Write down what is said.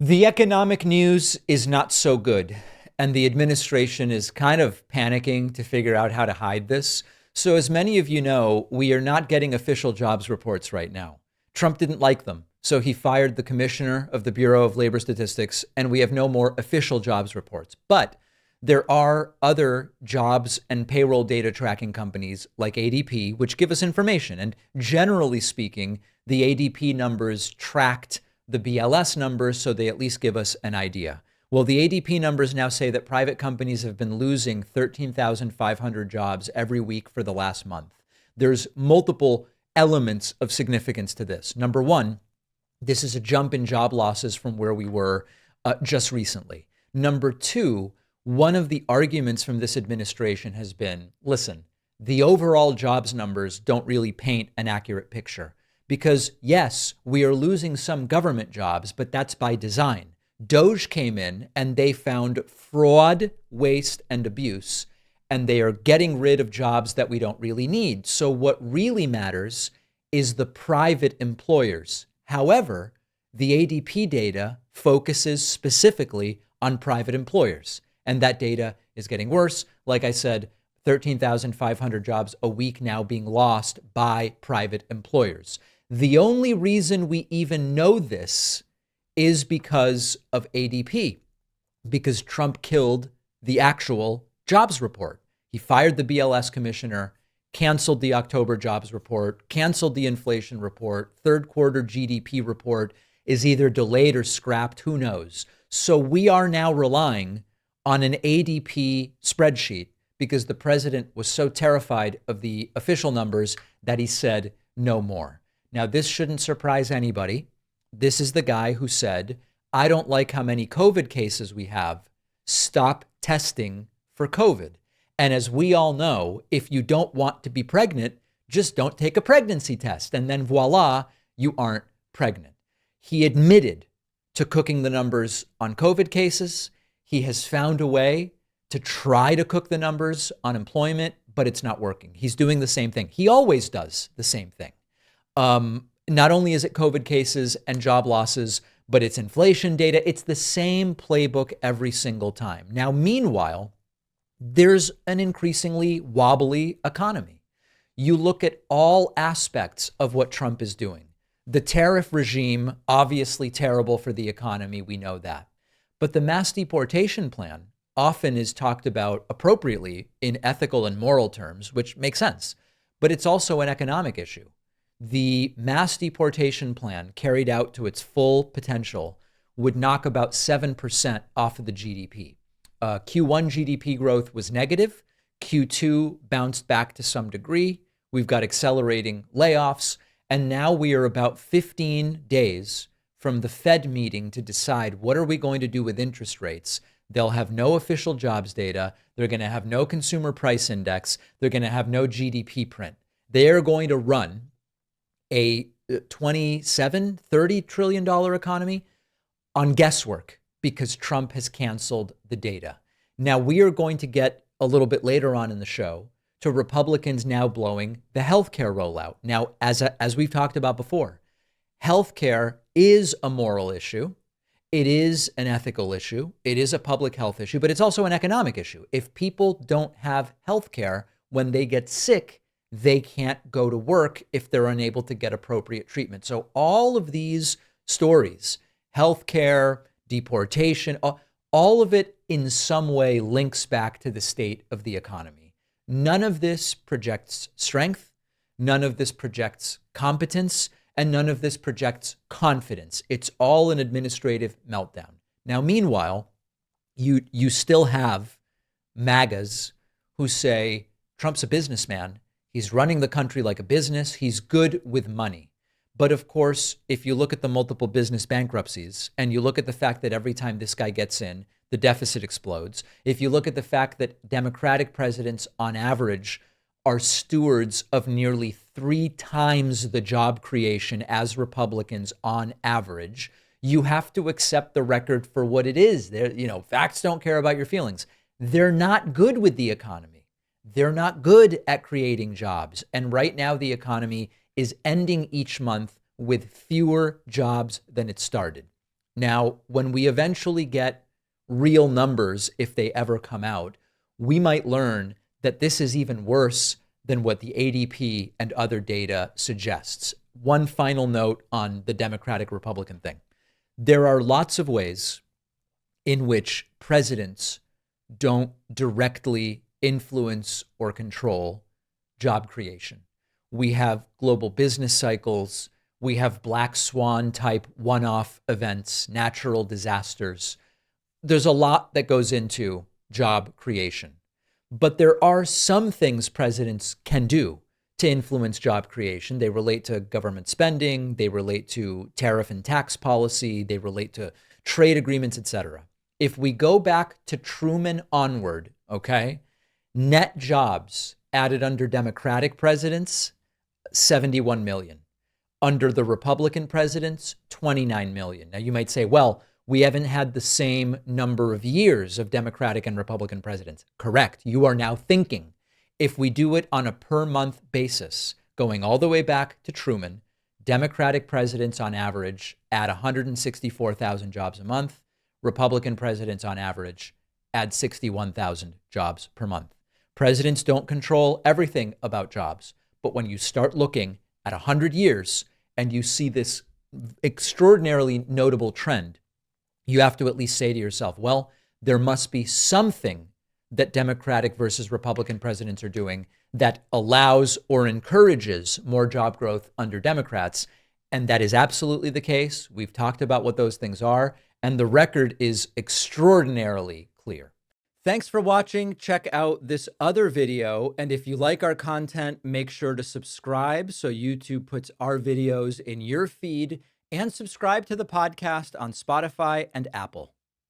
The economic news is not so good, and the administration is kind of panicking to figure out how to hide this. So, as many of you know, we are not getting official jobs reports right now. Trump didn't like them, so he fired the commissioner of the Bureau of Labor Statistics, and we have no more official jobs reports. But there are other jobs and payroll data tracking companies like ADP, which give us information. And generally speaking, the ADP numbers tracked the BLS numbers, so they at least give us an idea. Well, the ADP numbers now say that private companies have been losing 13,500 jobs every week for the last month. There's multiple elements of significance to this. Number one, this is a jump in job losses from where we were just recently. Number two, one of the arguments from this administration has been, listen, the overall jobs numbers don't really paint an accurate picture. Because yes, we are losing some government jobs, but that's by design. Doge came in and they found fraud, waste, and abuse, and they are getting rid of jobs that we don't really need. So what really matters is the private employers. However, the ADP data focuses specifically on private employers, and that data is getting worse. Like I said, 13,500 jobs a week now being lost by private employers. The only reason we even know this is because of ADP, because Trump killed the actual jobs report. He fired the BLS commissioner, canceled the October jobs report, canceled the inflation report. Third quarter GDP report is either delayed or scrapped, who knows? So we are now relying on an ADP spreadsheet because the president was so terrified of the official numbers that he said no more. Now, this shouldn't surprise anybody. This is the guy who said, I don't like how many COVID cases we have. Stop testing for COVID. And as we all know, if you don't want to be pregnant, just don't take a pregnancy test. And then voila, you aren't pregnant. He admitted to cooking the numbers on COVID cases. He has found a way to try to cook the numbers on employment, but it's not working. He's doing the same thing. He always does the same thing. Not only is it COVID cases and job losses, but it's inflation data. It's the same playbook every single time. Now, meanwhile, there's an increasingly wobbly economy. You look at all aspects of what Trump is doing. The tariff regime, obviously terrible for the economy. We know that. But the mass deportation plan often is talked about appropriately in ethical and moral terms, which makes sense. But it's also an economic issue. The mass deportation plan carried out to its full potential would knock about 7% off of the GDP. Q1 GDP growth was negative. Q2 bounced back to some degree. We've got accelerating layoffs. And now we are about 15 days from the Fed meeting to decide what are we going to do with interest rates. They'll have no official jobs data. They're going to have no consumer price index. They're going to have no GDP print. They are going to run a $27-30 trillion economy on guesswork because Trump has canceled the data. Now, we are going to get a little bit later on in the show to Republicans now blowing the healthcare rollout. Now, as we've talked about before, healthcare is a moral issue. It is an ethical issue. It is a public health issue, but it's also an economic issue. If people don't have healthcare when they get sick, they can't go to work if they're unable to get appropriate treatment. So all of these stories, healthcare, deportation, all of it in some way links back to the state of the economy. None of this projects strength. None of this projects competence. And none of this projects confidence. It's all an administrative meltdown. Now, meanwhile, you still have MAGAs who say Trump's a businessman. He's running the country like a business. He's good with money. But of course, if you look at the multiple business bankruptcies and you look at the fact that every time this guy gets in, the deficit explodes. If you look at the fact that Democratic presidents on average are stewards of nearly 3 times the job creation as Republicans on average, you have to accept the record for what it is. Facts don't care about your feelings. They're not good with the economy. They're not good at creating jobs. And right now, the economy is ending each month with fewer jobs than it started. Now, when we eventually get real numbers, if they ever come out, we might learn that this is even worse than what the ADP and other data suggests. One final note on the Democratic Republican thing. There are lots of ways in which presidents don't directly influence or control job creation. We have global business cycles. We have black swan type one-off events, natural disasters. There's a lot that goes into job creation. But there are some things presidents can do to influence job creation. They relate to government spending, they relate to tariff and tax policy, they relate to trade agreements, etc. If we go back to Truman onward, okay, net jobs added under Democratic presidents, 71 million. Under the Republican presidents, 29 million. Now you might say, well, we haven't had the same number of years of Democratic and Republican presidents. Correct. You are now thinking, if we do it on a per month basis, going all the way back to Truman, Democratic presidents on average add 164,000 jobs a month. Republican presidents on average add 61,000 jobs per month. Presidents don't control everything about jobs, but when you start looking at 100 years and you see this extraordinarily notable trend, you have to at least say to yourself, well, there must be something that Democratic versus Republican presidents are doing that allows or encourages more job growth under Democrats. And that is absolutely the case. We've talked about what those things are, and the record is extraordinarily clear. Thanks for watching. Check out this other video. And if you like our content, make sure to subscribe so YouTube puts our videos in your feed, and subscribe to the podcast on Spotify and Apple.